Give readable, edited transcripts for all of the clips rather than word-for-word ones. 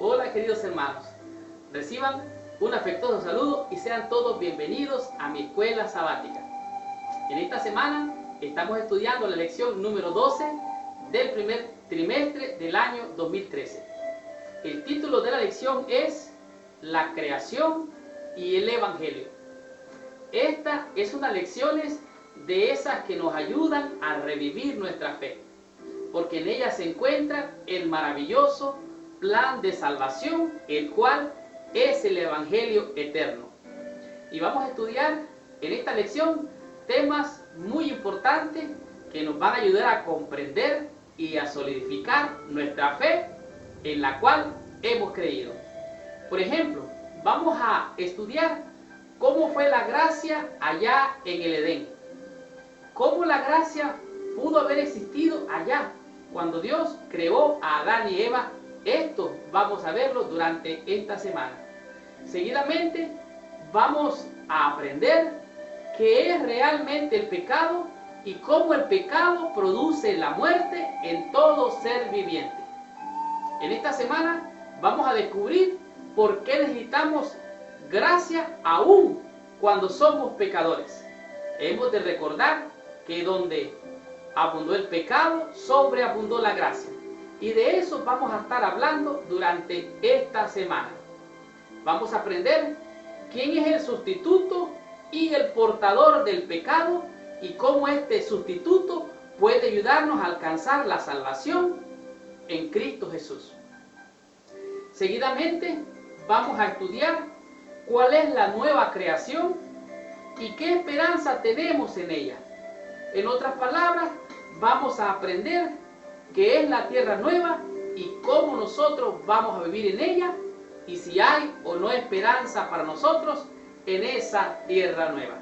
Hola queridos hermanos, reciban un afectuoso saludo y sean todos bienvenidos a mi escuela sabática. En esta semana estamos estudiando la lección número 12 del primer trimestre del año 2013. El título de la lección es La creación y el Evangelio. Esta es una lección de esas que nos ayudan a revivir nuestra fe, porque en ella se encuentra el maravilloso plan de salvación, el cual es el Evangelio eterno. Y vamos a estudiar en esta lección temas muy importantes que nos van a ayudar a comprender y a solidificar nuestra fe en la cual hemos creído. Por ejemplo, vamos a estudiar cómo fue la gracia allá en el Edén. Cómo la gracia pudo haber existido allá cuando Dios creó a Adán y Eva. Esto vamos a verlo durante esta semana. Seguidamente vamos a aprender qué es realmente el pecado y cómo el pecado produce la muerte en todo ser viviente. En esta semana vamos a descubrir por qué necesitamos gracia aún cuando somos pecadores. Hemos de recordar que donde abundó el pecado, sobreabundó la gracia. Y de eso vamos a estar hablando durante esta semana. Vamos a aprender quién es el sustituto y el portador del pecado y cómo este sustituto puede ayudarnos a alcanzar la salvación en Cristo Jesús. Seguidamente vamos a estudiar cuál es la nueva creación y qué esperanza tenemos en ella. En otras palabras, vamos a aprender qué es la tierra nueva y cómo nosotros vamos a vivir en ella y si hay o no esperanza para nosotros en esa tierra nueva.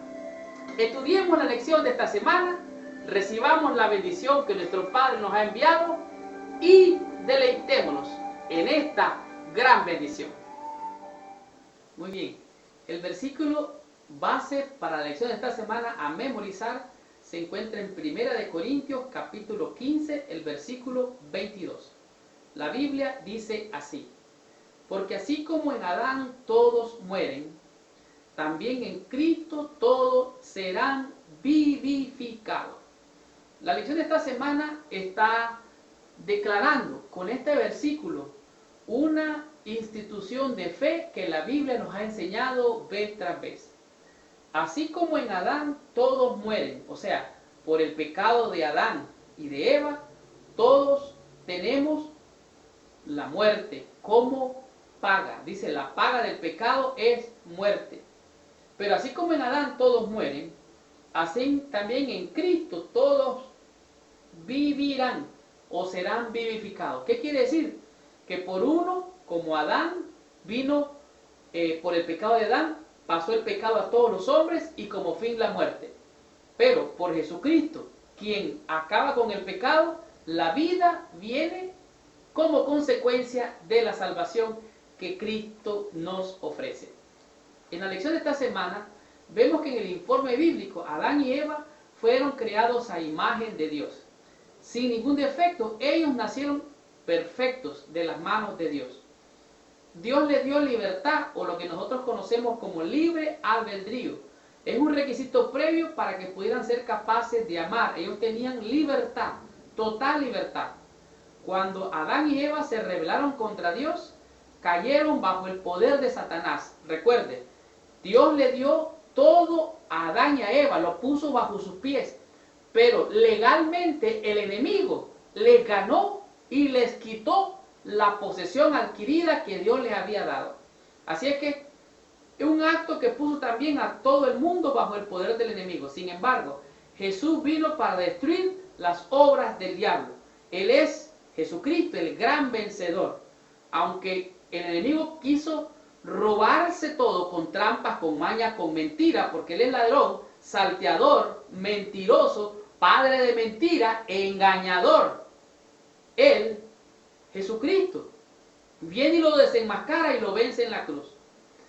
Estudiemos la lección de esta semana, recibamos la bendición que nuestro Padre nos ha enviado y deleitémonos en esta gran bendición. Muy bien, el versículo base para la lección de esta semana a memorizar se encuentra en 1 Corintios capítulo 15, el versículo 22. La Biblia dice así: porque así como en Adán todos mueren, también en Cristo todos serán vivificados. La lección de esta semana está declarando con este versículo una institución de fe que la Biblia nos ha enseñado vez tras vez. Así como en Adán todos mueren, o sea, por el pecado de Adán y de Eva, todos tenemos la muerte como paga. Dice, la paga del pecado es muerte. Pero así como en Adán todos mueren, así también en Cristo todos vivirán o serán vivificados. ¿Qué quiere decir? Que por uno, como Adán, vino por el pecado de Adán, pasó el pecado a todos los hombres y como fin la muerte. Pero por Jesucristo, quien acaba con el pecado, la vida viene como consecuencia de la salvación que Cristo nos ofrece. En la lección de esta semana vemos que en el informe bíblico Adán y Eva fueron creados a imagen de Dios. Sin ningún defecto, ellos nacieron perfectos de las manos de Dios. Dios les dio libertad, o lo que nosotros conocemos como libre albedrío. Es un requisito previo para que pudieran ser capaces de amar. Ellos tenían libertad, total libertad. Cuando Adán y Eva se rebelaron contra Dios, cayeron bajo el poder de Satanás. Recuerde, Dios le dio todo a Adán y a Eva, lo puso bajo sus pies. Pero legalmente el enemigo les ganó y les quitó la posesión adquirida que Dios les había dado. Así es que es un acto que puso también a todo el mundo bajo el poder del enemigo. Sin embargo, Jesús vino para destruir las obras del diablo. Él es Jesucristo, el gran vencedor. Aunque el enemigo quiso robarse todo con trampas, con mañas, con mentiras, porque él es ladrón, salteador, mentiroso, padre de mentira e engañador. Él, Jesucristo, viene y lo desenmascara y lo vence en la cruz.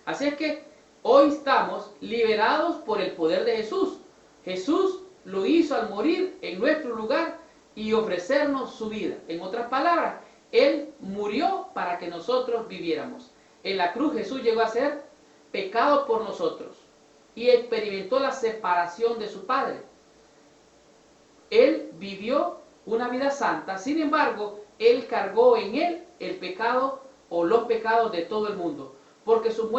Así es que hoy estamos liberados por el poder de Jesús. Jesús lo hizo al morir en nuestro lugar y ofrecernos su vida. En otras palabras, Él murió para que nosotros viviéramos. En la cruz Jesús llegó a ser pecado por nosotros y experimentó la separación de su Padre. Él vivió una vida santa, sin embargo, Él cargó en Él el pecado o los pecados de todo el mundo. Porque en su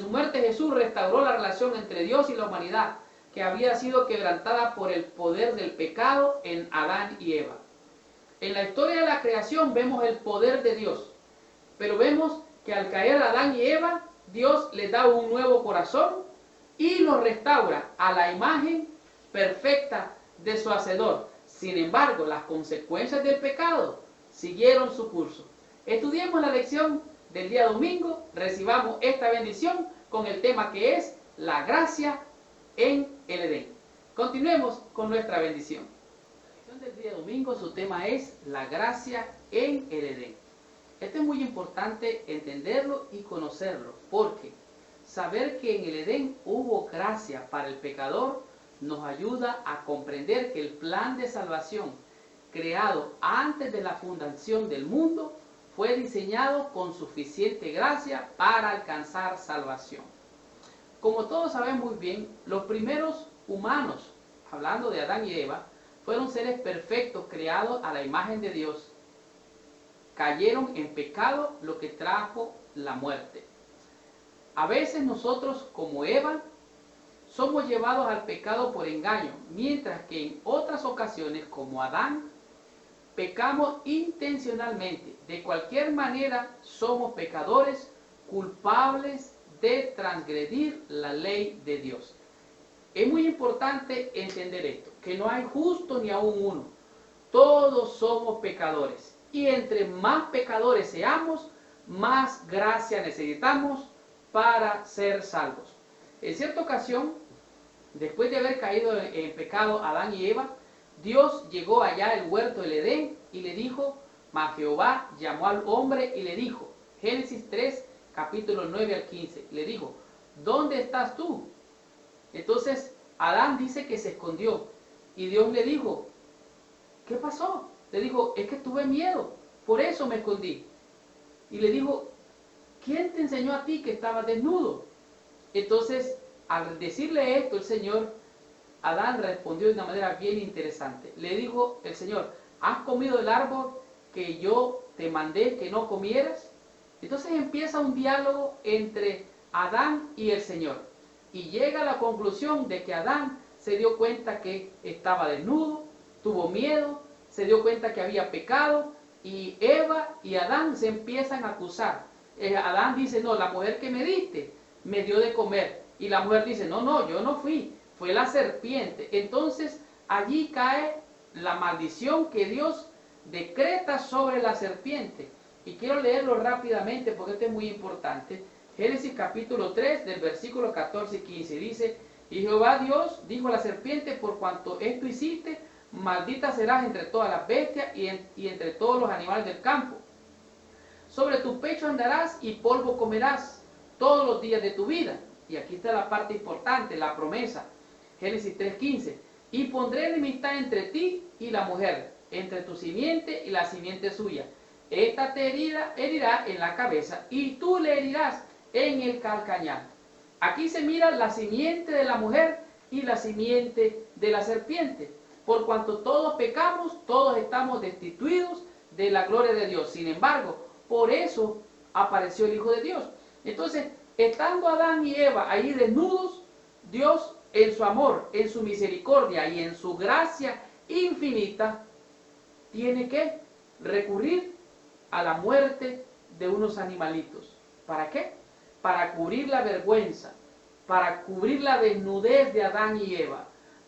muerte Jesús restauró la relación entre Dios y la humanidad, que había sido quebrantada por el poder del pecado en Adán y Eva. En la historia de la creación vemos el poder de Dios, pero vemos que al caer Adán y Eva, Dios les da un nuevo corazón y los restaura a la imagen perfecta de su Hacedor. Sin embargo, las consecuencias del pecado siguieron su curso. Estudiemos la lección del día domingo, recibamos esta bendición con el tema que es la gracia en el Edén. Continuemos con nuestra bendición. La lección del día domingo, su tema es la gracia en el Edén. Esto es muy importante entenderlo y conocerlo, porque saber que en el Edén hubo gracia para el pecador nos ayuda a comprender que el plan de salvación creado antes de la fundación del mundo fue diseñado con suficiente gracia para alcanzar salvación. Como todos saben muy bien, los primeros humanos, hablando de Adán y Eva, fueron seres perfectos creados a la imagen de Dios. Cayeron en pecado, lo que trajo la muerte. A veces nosotros, como Eva, somos llevados al pecado por engaño, mientras que en otras ocasiones, como Adán, pecamos intencionalmente. De cualquier manera, somos pecadores culpables de transgredir la ley de Dios. Es muy importante entender esto, que no hay justo ni aún uno. Todos somos pecadores. Y entre más pecadores seamos, más gracia necesitamos para ser salvos. En cierta ocasión, después de haber caído en pecado Adán y Eva, Dios llegó allá al huerto del Edén y le dijo, Jehová llamó al hombre y le dijo, Génesis 3, capítulo 9 al 15, le dijo, ¿dónde estás tú? Entonces Adán dice que se escondió y Dios le dijo, ¿qué pasó? Le dijo, es que tuve miedo, por eso me escondí. Y le dijo, ¿quién te enseñó a ti que estabas desnudo? Entonces, al decirle esto, el Señor, Adán respondió de una manera bien interesante. Le dijo el Señor, ¿has comido del árbol que yo te mandé que no comieras? Entonces empieza un diálogo entre Adán y el Señor. Y llega a la conclusión de que Adán se dio cuenta que estaba desnudo, tuvo miedo, se dio cuenta que había pecado, y Eva y Adán se empiezan a acusar. Adán dice, no, la mujer que me diste me dio de comer. Y la mujer dice, no, yo no fui, fue la serpiente. Entonces allí cae la maldición que Dios decreta sobre la serpiente. Y quiero leerlo rápidamente porque esto es muy importante. Génesis capítulo 3 del versículo 14 y 15 dice, y Jehová Dios dijo a la serpiente, por cuanto esto hiciste, maldita serás entre todas las bestias y entre todos los animales del campo. Sobre tu pecho andarás y polvo comerás todos los días de tu vida. Y aquí está la parte importante, la promesa. Génesis 3:15. Y pondré enemistad entre ti y la mujer, entre tu simiente y la simiente suya. Esta te herirá en la cabeza y tú le herirás en el calcañar. Aquí se mira la simiente de la mujer y la simiente de la serpiente. Por cuanto todos pecamos, todos estamos destituidos de la gloria de Dios. Sin embargo, por eso apareció el Hijo de Dios. Entonces, estando Adán y Eva ahí desnudos, Dios en su amor, en su misericordia y en su gracia infinita, tiene que recurrir a la muerte de unos animalitos. ¿Para qué? Para cubrir la vergüenza, para cubrir la desnudez de Adán y Eva,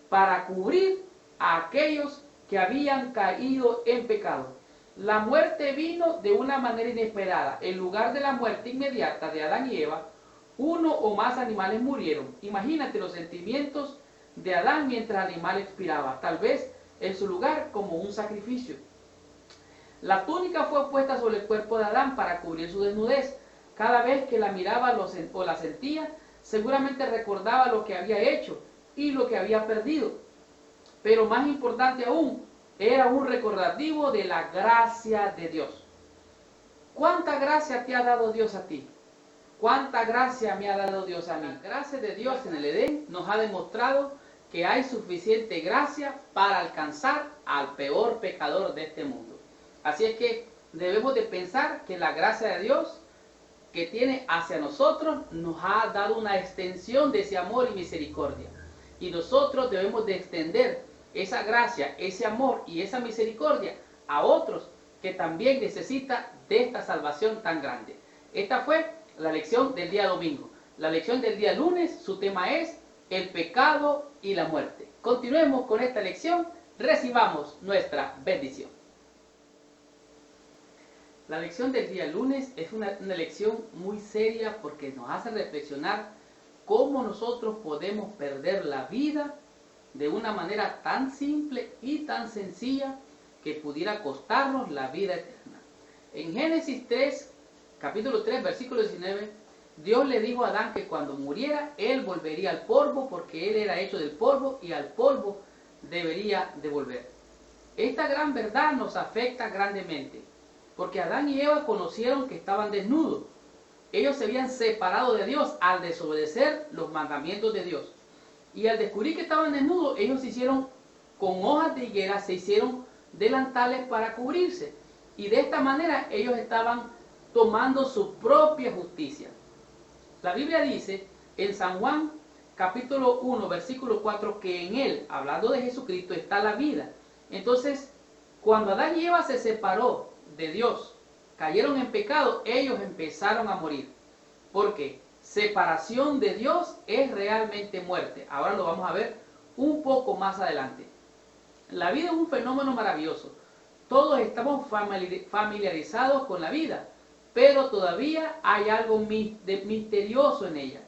para cubrir a aquellos que habían caído en pecado. La muerte vino de una manera inesperada. En lugar de la muerte inmediata de Adán y Eva, uno o más animales murieron. Imagínate los sentimientos de Adán mientras el animal expiraba, tal vez en su lugar como un sacrificio. La túnica fue puesta sobre el cuerpo de Adán para cubrir su desnudez. Cada vez que la miraba o la sentía, seguramente recordaba lo que había hecho y lo que había perdido. Pero más importante aún, era un recordativo de la gracia de Dios. ¿Cuánta gracia te ha dado Dios a ti? ¿Cuánta gracia me ha dado Dios a mí? La gracia de Dios en el Edén nos ha demostrado que hay suficiente gracia para alcanzar al peor pecador de este mundo. Así es que debemos de pensar que la gracia de Dios que tiene hacia nosotros nos ha dado una extensión de ese amor y misericordia. Y nosotros debemos de extender esa gracia, ese amor y esa misericordia a otros que también necesitan de esta salvación tan grande. Esta fue la lección del día domingo. La lección del día lunes, su tema es el pecado y la muerte. Continuemos con esta lección, recibamos nuestra bendición. La lección del día lunes es una lección muy seria porque nos hace reflexionar cómo nosotros podemos perder la vida de una manera tan simple y tan sencilla que pudiera costarnos la vida eterna. En Génesis 3, capítulo 3, versículo 19, Dios le dijo a Adán que cuando muriera, él volvería al polvo porque él era hecho del polvo y al polvo debería de volver. Esta gran verdad nos afecta grandemente porque Adán y Eva conocieron que estaban desnudos. Ellos se habían separado de Dios al desobedecer los mandamientos de Dios. Y al descubrir que estaban desnudos, ellos se hicieron con hojas de higuera, se hicieron delantales para cubrirse. Y de esta manera ellos estaban tomando su propia justicia. La Biblia dice en San Juan capítulo 1 versículo 4 que en él, hablando de Jesucristo, está la vida. Entonces, cuando Adán y Eva se separó de Dios, cayeron en pecado, ellos empezaron a morir. Porque separación de Dios es realmente muerte. Ahora lo vamos a ver un poco más adelante. La vida es un fenómeno maravilloso. Todos estamos familiarizados con la vida, pero todavía hay algo misterioso en ella.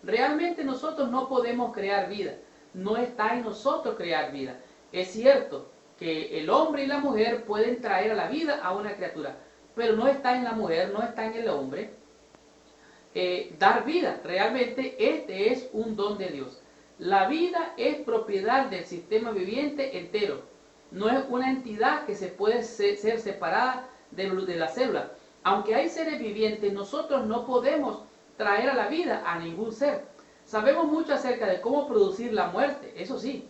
Realmente nosotros no podemos crear vida. No está en nosotros crear vida. Es cierto que el hombre y la mujer pueden traer a la vida a una criatura, pero no está en la mujer, no está en el hombre dar vida. Realmente este es un don de Dios. La vida es propiedad del sistema viviente entero. No es una entidad que se puede ser separada de la célula. Aunque hay seres vivientes, nosotros no podemos traer a la vida a ningún ser. Sabemos mucho acerca de cómo producir la muerte, eso sí.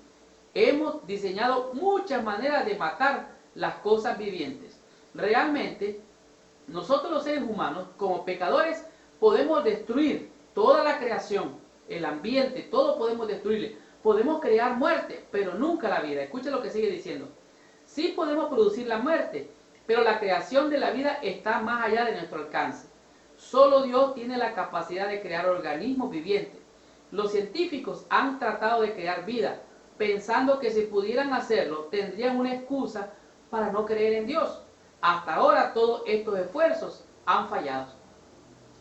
Hemos diseñado muchas maneras de matar las cosas vivientes. Realmente, nosotros los seres humanos, como pecadores, podemos destruir toda la creación, el ambiente, todo podemos destruirle. Podemos crear muerte, pero nunca la vida. Escucha lo que sigue diciendo. Sí podemos producir la muerte, pero la creación de la vida está más allá de nuestro alcance. Solo Dios tiene la capacidad de crear organismos vivientes. Los científicos han tratado de crear vida, pensando que si pudieran hacerlo, tendrían una excusa para no creer en Dios. Hasta ahora todos estos esfuerzos han fallado.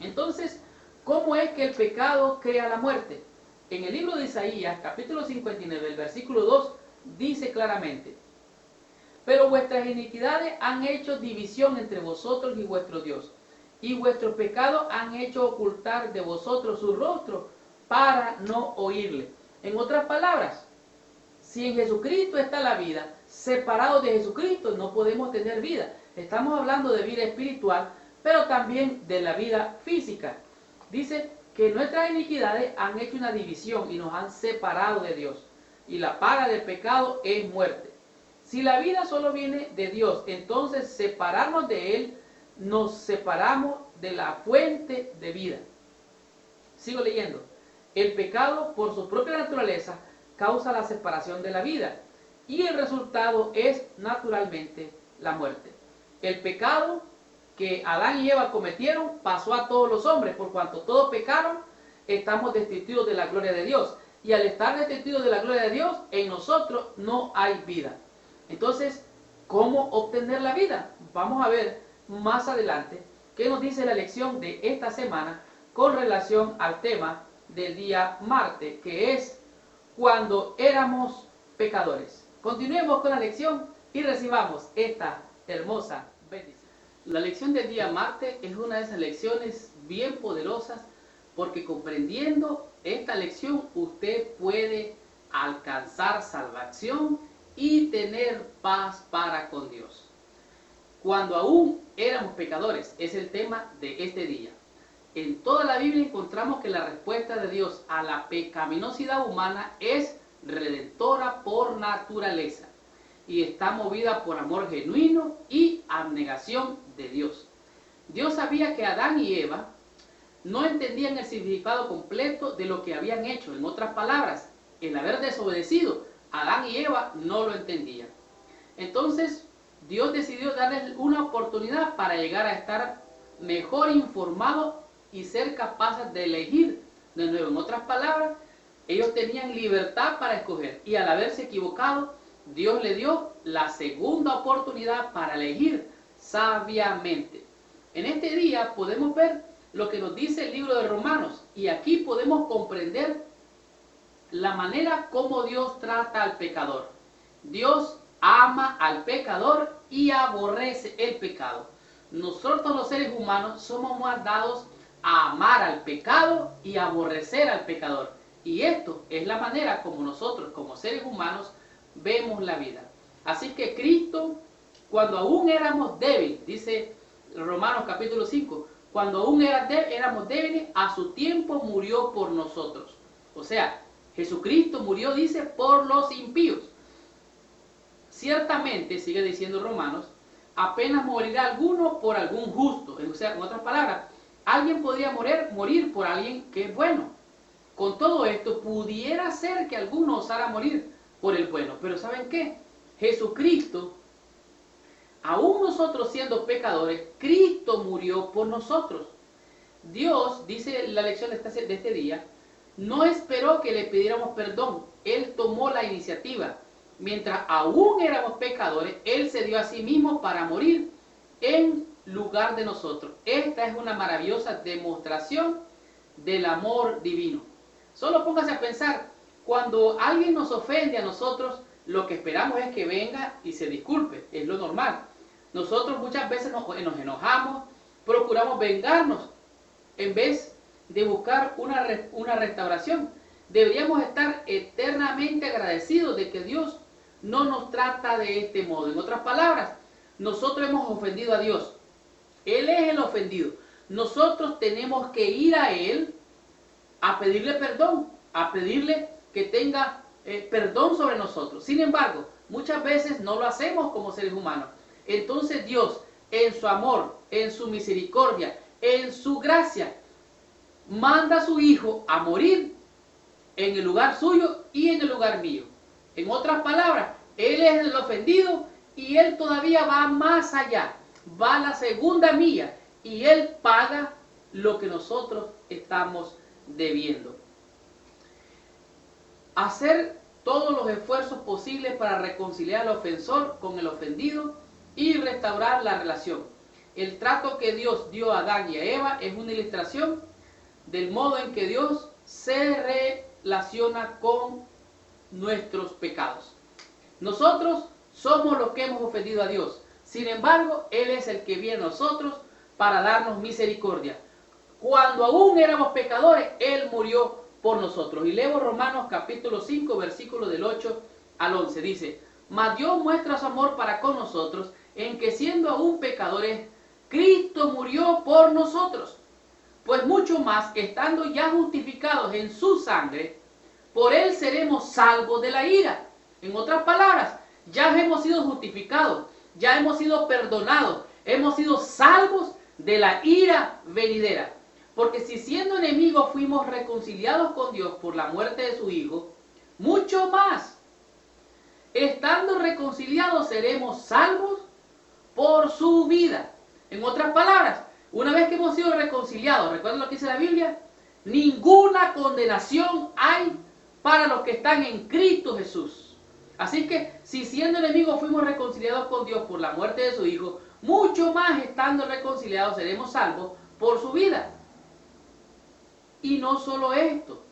Entonces, ¿cómo es que el pecado crea la muerte? En el libro de Isaías, capítulo 59, el versículo 2, dice claramente: pero vuestras iniquidades han hecho división entre vosotros y vuestro Dios, y vuestros pecados han hecho ocultar de vosotros su rostro para no oírle. En otras palabras, si en Jesucristo está la vida, separados de Jesucristo no podemos tener vida. Estamos hablando de vida espiritual, pero también de la vida física. Dice que nuestras iniquidades han hecho una división y nos han separado de Dios. Y la paga del pecado es muerte. Si la vida solo viene de Dios, entonces separarnos de Él, nos separamos de la fuente de vida. Sigo leyendo. El pecado, por su propia naturaleza, causa la separación de la vida. Y el resultado es, naturalmente, la muerte. El pecado que Adán y Eva cometieron pasó a todos los hombres. Por cuanto todos pecaron, estamos destituidos de la gloria de Dios. Y al estar destituidos de la gloria de Dios, en nosotros no hay vida. Entonces, ¿cómo obtener la vida? Vamos a ver más adelante qué nos dice la lección de esta semana con relación al tema del día martes, que es cuando éramos pecadores. Continuemos con la lección y recibamos esta hermosa bendición. La lección del día martes es una de esas lecciones bien poderosas porque comprendiendo esta lección usted puede alcanzar salvación y tener paz para con Dios. Cuando aún éramos pecadores. Es el tema de este día. En toda la Biblia encontramos que la respuesta de Dios a la pecaminosidad humana es redentora por naturaleza y está movida por amor genuino y abnegación de Dios. Dios sabía que Adán y Eva no entendían el significado completo de lo que habían hecho. En otras palabras, el haber desobedecido, Adán y Eva no lo entendían. Entonces, Dios decidió darles una oportunidad para llegar a estar mejor informados y ser capaces de elegir de nuevo. En otras palabras, ellos tenían libertad para escoger y al haberse equivocado, Dios le dio la segunda oportunidad para elegir sabiamente. En este día podemos ver lo que nos dice el libro de Romanos y aquí podemos comprender la manera como Dios trata al pecador. Dios ama al pecador y aborrece el pecado. Nosotros los seres humanos somos más dados a amar al pecado y aborrecer al pecador. Y esto es la manera como nosotros, como seres humanos, vemos la vida. Así que Cristo, cuando aún éramos débiles, dice Romanos capítulo 5, cuando aún éramos débiles, a su tiempo murió por nosotros. O sea, Jesucristo murió, dice, por los impíos. Ciertamente, sigue diciendo Romanos, apenas morirá alguno por algún justo. O sea, en otras palabras, alguien podría morir por alguien que es bueno. Con todo esto, pudiera ser que alguno osara morir por el bueno. Pero ¿saben qué? Jesucristo, aún nosotros siendo pecadores, Cristo murió por nosotros. Dios, dice la lección de este día, no esperó que le pidiéramos perdón. Él tomó la iniciativa. Mientras aún éramos pecadores, Él se dio a sí mismo para morir en lugar de nosotros. Esta es una maravillosa demostración del amor divino. Solo póngase a pensar, cuando alguien nos ofende a nosotros, lo que esperamos es que venga y se disculpe, es lo normal. Nosotros muchas veces nos enojamos, procuramos vengarnos, en vez de buscar una restauración. Deberíamos estar eternamente agradecidos de que Dios no nos trata de este modo. En otras palabras, nosotros hemos ofendido a Dios. Él es el ofendido. Nosotros tenemos que ir a Él a pedirle perdón, a pedirle que tenga perdón sobre nosotros. Sin embargo, muchas veces no lo hacemos como seres humanos. Entonces Dios, en su amor, en su misericordia, en su gracia, manda a su Hijo a morir en el lugar suyo y en el lugar mío. En otras palabras, Él es el ofendido y Él todavía va más allá, va a la segunda milla y Él paga lo que nosotros estamos debiendo. Hacer todos los esfuerzos posibles para reconciliar al ofensor con el ofendido y restaurar la relación. El trato que Dios dio a Adán y a Eva es una ilustración del modo en que Dios se relaciona con nuestros pecados. Nosotros somos los que hemos ofendido a Dios. Sin embargo, Él es el que viene a nosotros para darnos misericordia. Cuando aún éramos pecadores, Él murió por nosotros. Y leo Romanos capítulo 5, versículo del 8 al 11. Dice, mas Dios muestra su amor para con nosotros, en que siendo aún pecadores, Cristo murió por nosotros. Pues mucho más, estando ya justificados en su sangre, por Él seremos salvos de la ira. En otras palabras, ya hemos sido justificados, ya hemos sido perdonados, hemos sido salvos de la ira venidera. Porque si siendo enemigos fuimos reconciliados con Dios por la muerte de su Hijo, mucho más, estando reconciliados seremos salvos por su vida. En otras palabras, una vez que hemos sido reconciliados, ¿recuerdan lo que dice la Biblia? Ninguna condenación hay para los que están en Cristo Jesús. Así que, si siendo enemigos fuimos reconciliados con Dios por la muerte de su Hijo, mucho más estando reconciliados seremos salvos por su vida. Y no solo esto,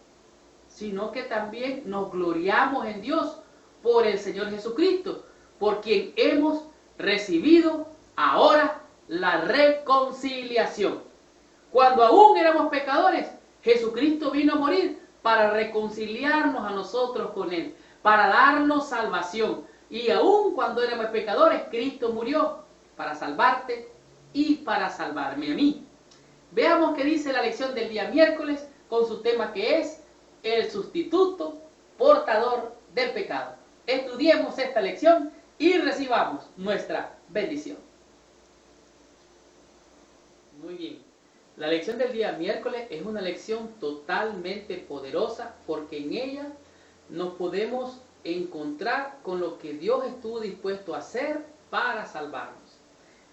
sino que también nos gloriamos en Dios por el Señor Jesucristo, por quien hemos recibido ahora la reconciliación. Cuando aún éramos pecadores, Jesucristo vino a morir para reconciliarnos a nosotros con Él, para darnos salvación. Y aún cuando éramos pecadores, Cristo murió para salvarte y para salvarme a mí. Veamos qué dice la lección del día miércoles con su tema, que es el sustituto portador del pecado. Estudiemos esta lección y recibamos nuestra bendición. Muy bien. La lección del día miércoles es una lección totalmente poderosa, porque en ella nos podemos encontrar con lo que Dios estuvo dispuesto a hacer para salvarnos.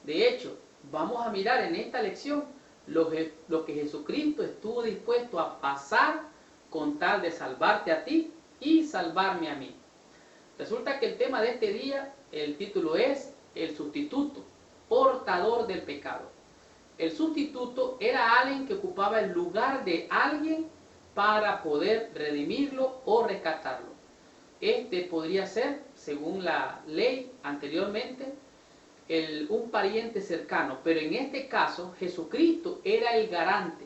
De hecho, vamos a mirar en esta lección lo que Jesucristo estuvo dispuesto a pasar con tal de salvarte a ti y salvarme a mí. Resulta que el tema de este día, el título es el sustituto, portador del pecado. El sustituto era alguien que ocupaba el lugar de alguien para poder redimirlo o rescatarlo. Este podría ser, según la ley anteriormente, un pariente cercano, pero en este caso Jesucristo era el garante,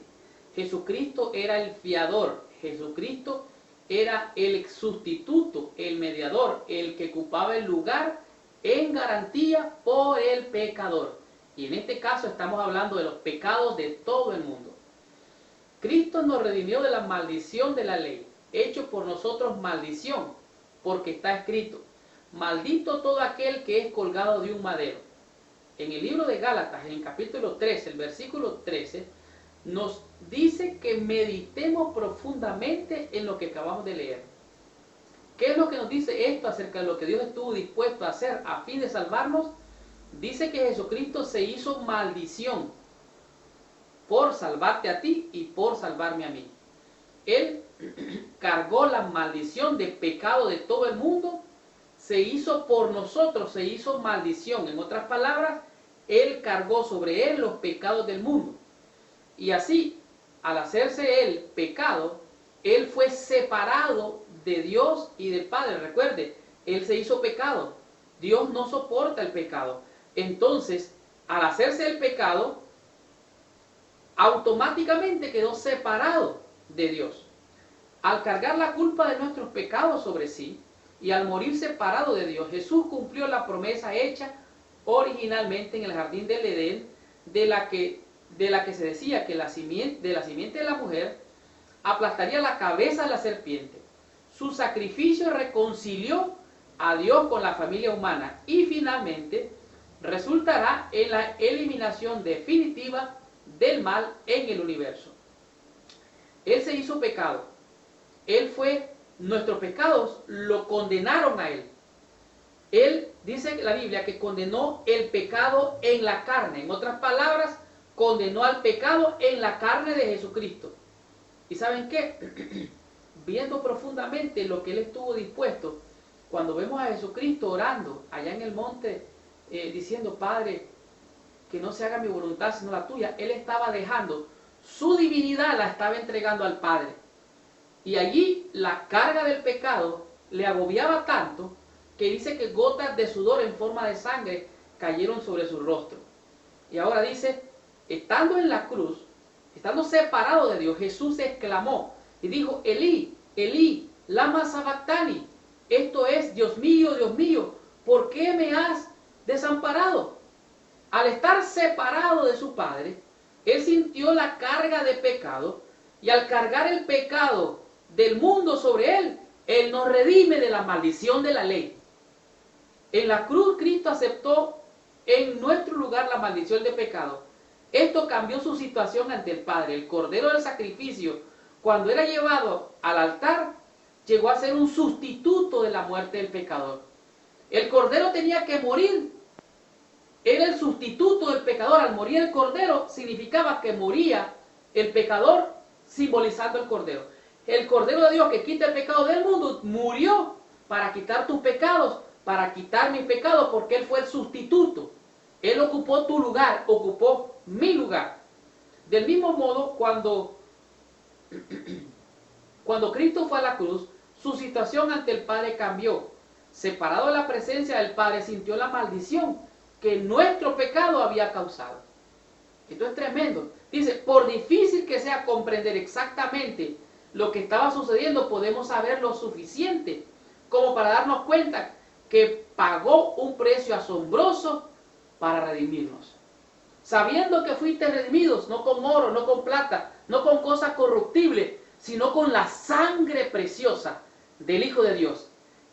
Jesucristo era el fiador, Jesucristo era el sustituto, el mediador, el que ocupaba el lugar en garantía por el pecador. Y en este caso estamos hablando de los pecados de todo el mundo. Cristo nos redimió de la maldición de la ley, hecho por nosotros maldición, porque está escrito: maldito todo aquel que es colgado de un madero. En el libro de Gálatas, en el capítulo 13, el versículo 13, nos dice que meditemos profundamente en lo que acabamos de leer. ¿Qué es lo que nos dice esto acerca de lo que Dios estuvo dispuesto a hacer a fin de salvarnos? Dice que Jesucristo se hizo maldición por salvarte a ti y por salvarme a mí. Él cargó la maldición de pecado de todo el mundo, se hizo por nosotros, se hizo maldición. En otras palabras, Él cargó sobre Él los pecados del mundo. Y así, al hacerse Él pecado, Él fue separado de Dios y del Padre. Recuerde, Él se hizo pecado. Dios no soporta el pecado. Entonces, al hacerse el pecado, automáticamente quedó separado de Dios. Al cargar la culpa de nuestros pecados sobre sí y al morir separado de Dios, Jesús cumplió la promesa hecha originalmente en el jardín del Edén, de la que se decía que de la simiente de la mujer aplastaría la cabeza de la serpiente. Su sacrificio reconcilió a Dios con la familia humana y finalmente resultará en la eliminación definitiva del mal en el universo. Él se hizo pecado. Nuestros pecados lo condenaron a Él. Él, dice la Biblia, que condenó el pecado en la carne. En otras palabras, condenó al pecado en la carne de Jesucristo. ¿Y saben qué? Viendo profundamente lo que Él estuvo dispuesto, cuando vemos a Jesucristo orando allá en el monte, diciendo: Padre, que no se haga mi voluntad sino la tuya, Él estaba dejando su divinidad, la estaba entregando al Padre. Y allí la carga del pecado le agobiaba tanto que dice que gotas de sudor en forma de sangre cayeron sobre su rostro. Y ahora dice, estando en la cruz, estando separado de Dios, Jesús exclamó y dijo: Elí, Elí, lama sabactani. Esto es: Dios mío, ¿por qué me has desamparado? Al estar separado de su Padre, Él sintió la carga de pecado, y al cargar el pecado del mundo sobre Él, Él nos redime de la maldición de la ley. En la cruz Cristo aceptó en nuestro lugar la maldición de pecado. Esto cambió su situación ante el Padre. El cordero del sacrificio, cuando era llevado al altar, llegó a ser un sustituto de la muerte del pecador. El cordero tenía que morir. Era el sustituto del pecador. Al morir el cordero, significaba que moría el pecador, simbolizando el cordero. El cordero de Dios que quita el pecado del mundo murió para quitar tus pecados, para quitar mis pecados, porque Él fue el sustituto. Él ocupó tu lugar, ocupó mi lugar. Del mismo modo, cuando Cristo fue a la cruz, su situación ante el Padre cambió. Separado de la presencia del Padre, sintió la maldición que nuestro pecado había causado. Esto es tremendo. Dice, por difícil que sea comprender exactamente lo que estaba sucediendo, podemos saber lo suficiente como para darnos cuenta que pagó un precio asombroso para redimirnos. sabiendo que fuiste redimidos, no con oro, no con plata, no con cosas corruptibles, sino con la sangre preciosa del Hijo de Dios.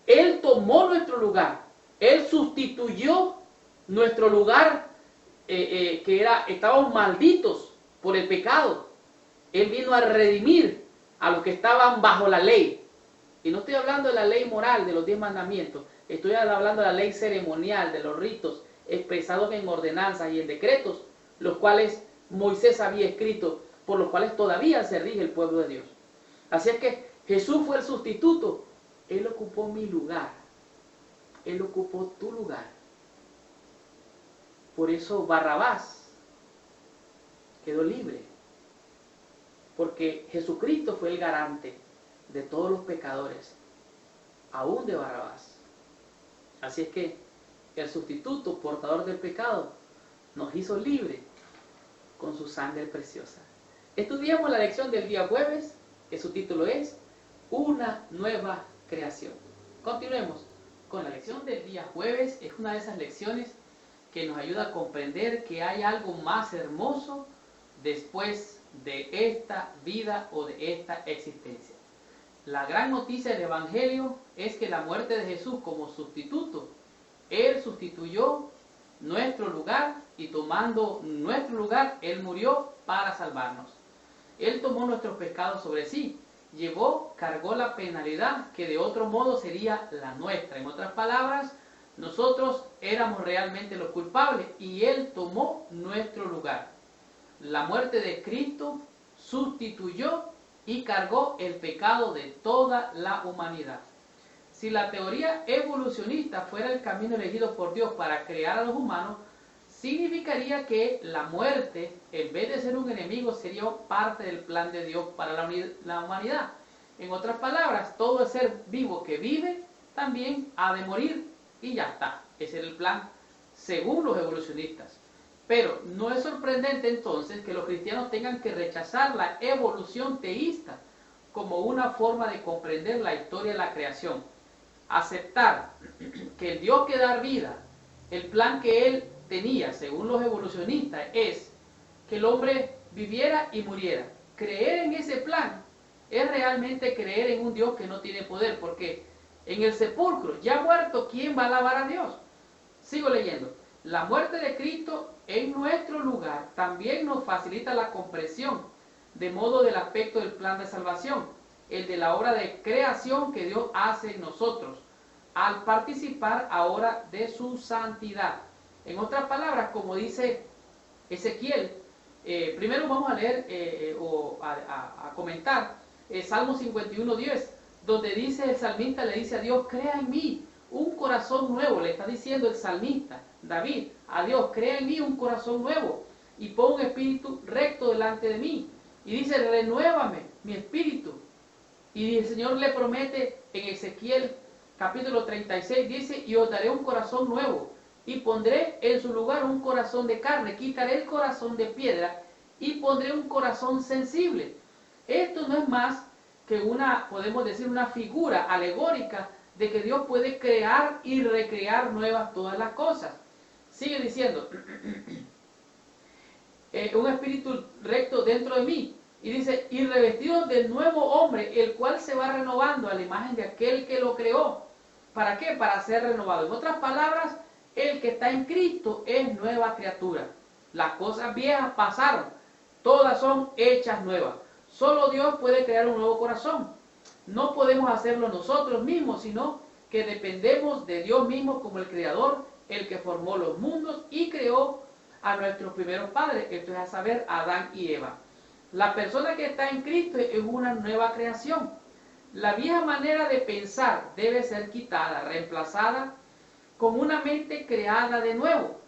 Él tomó nuestro lugar, Él sustituyó nuestro lugar, estábamos malditos por el pecado. Él vino a redimir a los que estaban bajo la ley. Y no estoy hablando de la ley moral, de los 10 mandamientos, estoy hablando de la ley ceremonial, de los ritos expresados en ordenanzas y en decretos, los cuales Moisés había escrito, por los cuales todavía se rige el pueblo de Dios. Así es que Jesús fue el sustituto. Él ocupó mi lugar. Él ocupó tu lugar. Por eso Barrabás quedó libre. Porque Jesucristo fue el garante de todos los pecadores, aún de Barrabás. Así es que el sustituto, portador del pecado, nos hizo libre con su sangre preciosa. Estudiamos la lección del día jueves, que su título es Una nueva creación. Continuemos con la lección del día jueves. Es una de esas lecciones que nos ayuda a comprender que hay algo más hermoso después de esta vida o de esta existencia. La gran noticia del Evangelio es que la muerte de Jesús como sustituto, Él sustituyó nuestro lugar y tomando nuestro lugar, Él murió para salvarnos. Él tomó nuestros pecados sobre sí, cargó la penalidad que de otro modo sería la nuestra. En otras palabras, nosotros éramos realmente los culpables y Él tomó nuestro lugar. La muerte de Cristo sustituyó y cargó el pecado de toda la humanidad. Si la teoría evolucionista fuera el camino elegido por Dios para crear a los humanos, significaría que la muerte, en vez de ser un enemigo, sería parte del plan de Dios para la humanidad. En otras palabras, todo ser vivo que vive también ha de morir y ya está. Ese era el plan según los evolucionistas. Pero no es sorprendente entonces que los cristianos tengan que rechazar la evolución teísta como una forma de comprender la historia de la creación. Aceptar que el Dios que da vida, el plan que Él tenía, según los evolucionistas, es que el hombre viviera y muriera. Creer en ese plan es realmente creer en un Dios que no tiene poder, porque en el sepulcro, ya muerto, ¿quién va a alabar a Dios? Sigo leyendo. La muerte de Cristo en nuestro lugar también nos facilita la comprensión de modo del aspecto del plan de salvación, el de la obra de creación que Dios hace en nosotros, al participar ahora de su santidad. En otras palabras, como dice Ezequiel, primero vamos a leer a comentar Salmo 51:10, donde dice el salmista, le dice a Dios, crea en mí un corazón nuevo. Le está diciendo el salmista, David, a Dios, crea en mí un corazón nuevo y pon un espíritu recto delante de mí. Y dice, renuévame mi espíritu. Y el Señor le promete en Ezequiel capítulo 36, dice, y os daré un corazón nuevo y pondré en su lugar un corazón de carne, quitaré el corazón de piedra y pondré un corazón sensible. Esto no es más que podemos decir, una figura alegórica de que Dios puede crear y recrear nuevas todas las cosas. Sigue diciendo, un espíritu recto dentro de mí. Y dice, y revestido del nuevo hombre, el cual se va renovando a la imagen de aquel que lo creó. ¿Para qué? Para ser renovado. En otras palabras, el que está en Cristo es nueva criatura. Las cosas viejas pasaron, todas son hechas nuevas. Solo Dios puede crear un nuevo corazón. No podemos hacerlo nosotros mismos, sino que dependemos de Dios mismo como el creador, el que formó los mundos y creó a nuestros primeros padres, esto es a saber, Adán y Eva. La persona que está en Cristo es una nueva creación. La vieja manera de pensar debe ser quitada, reemplazada con una mente creada de nuevo.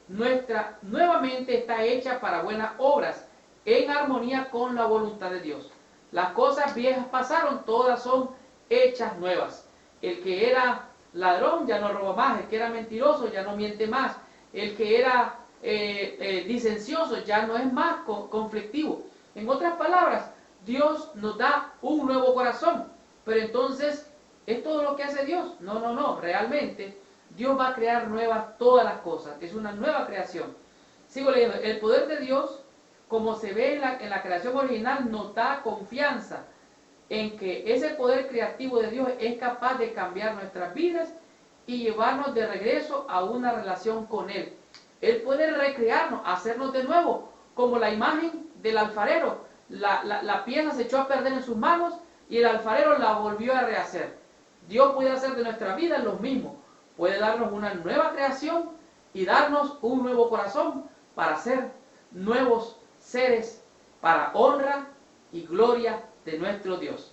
Nuestra nueva mente está hecha para buenas obras, en armonía con la voluntad de Dios. Las cosas viejas pasaron, todas son hechas nuevas. El que era ladrón ya no roba más, el que era mentiroso ya no miente más, el que era disencioso ya no es más conflictivo. En otras palabras, Dios nos da un nuevo corazón, pero entonces, ¿es todo lo que hace Dios? No, realmente Dios va a crear nuevas todas las cosas, es una nueva creación. Sigo leyendo. El poder de Dios, como se ve en la creación original, nos da confianza en que ese poder creativo de Dios es capaz de cambiar nuestras vidas y llevarnos de regreso a una relación con Él. Él puede recrearnos, hacernos de nuevo, como la imagen del alfarero. La pieza se echó a perder en sus manos y el alfarero la volvió a rehacer. Dios puede hacer de nuestra vida lo mismo. Puede darnos una nueva creación y darnos un nuevo corazón para ser nuevos seres para honra y gloria de nuestro Dios.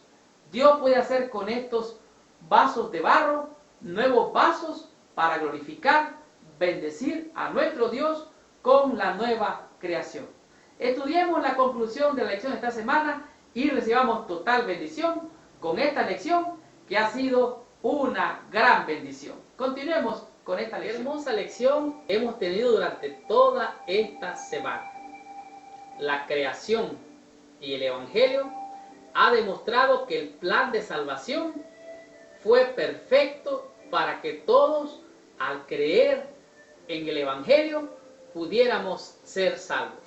Dios puede hacer con estos vasos de barro nuevos vasos para glorificar, bendecir a nuestro Dios con la nueva creación. Estudiemos la conclusión de la lección de esta semana y recibamos total bendición con esta lección que ha sido una gran bendición. Continuemos con esta lección. Hermosa lección que hemos tenido durante toda esta semana. La creación y el Evangelio ha demostrado que el plan de salvación fue perfecto para que todos, al creer en el Evangelio, pudiéramos ser salvos.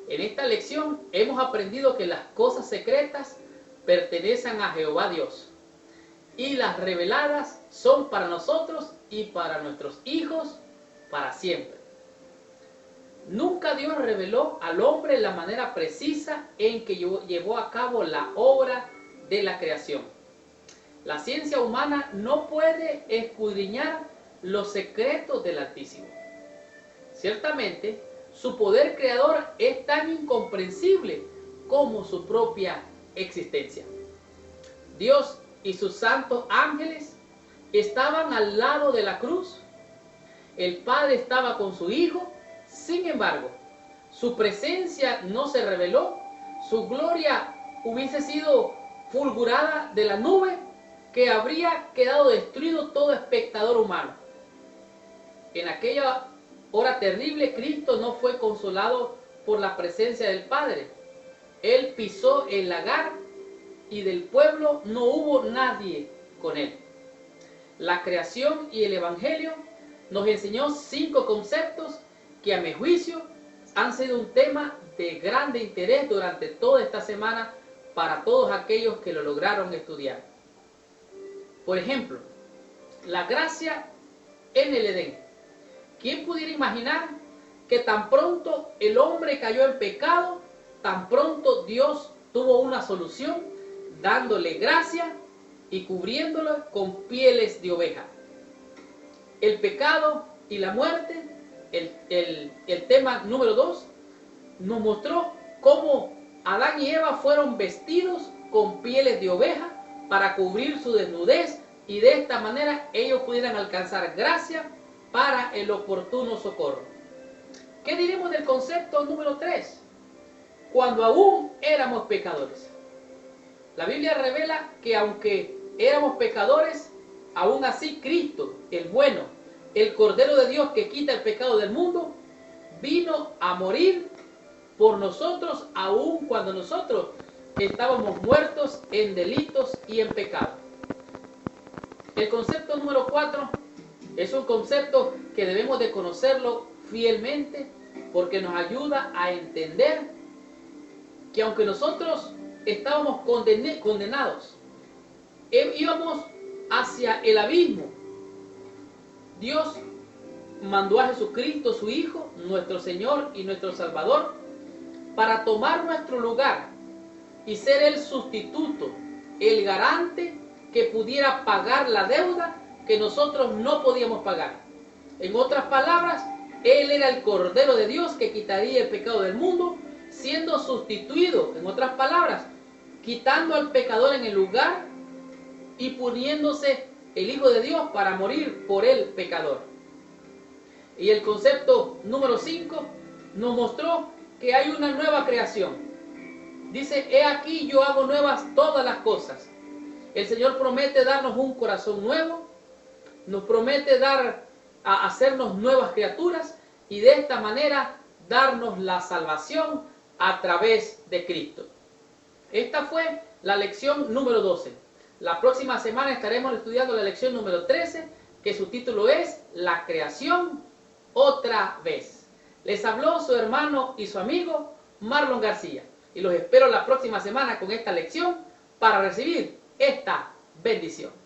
En esta lección hemos aprendido que las cosas secretas pertenecen a Jehová Dios y las reveladas son para nosotros y para nuestros hijos para siempre. Nunca Dios reveló al hombre la manera precisa en que llevó a cabo la obra de la creación. La ciencia humana no puede escudriñar los secretos del Altísimo. Ciertamente, su poder creador es tan incomprensible como su propia existencia. Dios y sus santos ángeles estaban al lado de la cruz. El Padre estaba con su Hijo. Sin embargo, su presencia no se reveló. Su gloria hubiese sido fulgurada de la nube que habría quedado destruido todo espectador humano. En aquella hora terrible, Cristo no fue consolado por la presencia del Padre. Él pisó el lagar y del pueblo no hubo nadie con él. La creación y el Evangelio nos enseñó 5 conceptos que a mi juicio han sido un tema de grande interés durante toda esta semana para todos aquellos que lo lograron estudiar. Por ejemplo, la gracia en el Edén. ¿Quién pudiera imaginar que tan pronto el hombre cayó en pecado, tan pronto Dios tuvo una solución, dándole gracia y cubriéndolo con pieles de oveja? El pecado y la muerte, el tema número 2, nos mostró cómo Adán y Eva fueron vestidos con pieles de oveja para cubrir su desnudez y de esta manera ellos pudieran alcanzar gracia para el oportuno socorro. ¿Qué diremos del concepto número 3? Cuando aún éramos pecadores. La Biblia revela que aunque éramos pecadores, aún así Cristo, el bueno, el Cordero de Dios que quita el pecado del mundo, vino a morir por nosotros aún cuando nosotros estábamos muertos en delitos y en pecado. El concepto número 4 es un concepto que debemos de conocerlo fielmente porque nos ayuda a entender que aunque nosotros estábamos condenados, íbamos hacia el abismo, Dios mandó a Jesucristo, su Hijo, nuestro Señor y nuestro Salvador, para tomar nuestro lugar y ser el sustituto, el garante que pudiera pagar la deuda que nosotros no podíamos pagar. En otras palabras, Él era el Cordero de Dios que quitaría el pecado del mundo, siendo sustituido, en otras palabras, quitando al pecador en el lugar y poniéndose el Hijo de Dios para morir por el pecador. Y el concepto número 5 nos mostró que hay una nueva creación. Dice, he aquí yo hago nuevas todas las cosas. El Señor promete darnos un corazón nuevo, nos promete hacernos nuevas criaturas y de esta manera darnos la salvación a través de Cristo. Esta fue la lección número 12. La próxima semana estaremos estudiando la lección número 13, que su título es La creación otra vez. Les habló su hermano y su amigo Marlon García. Y los espero la próxima semana con esta lección para recibir esta bendición.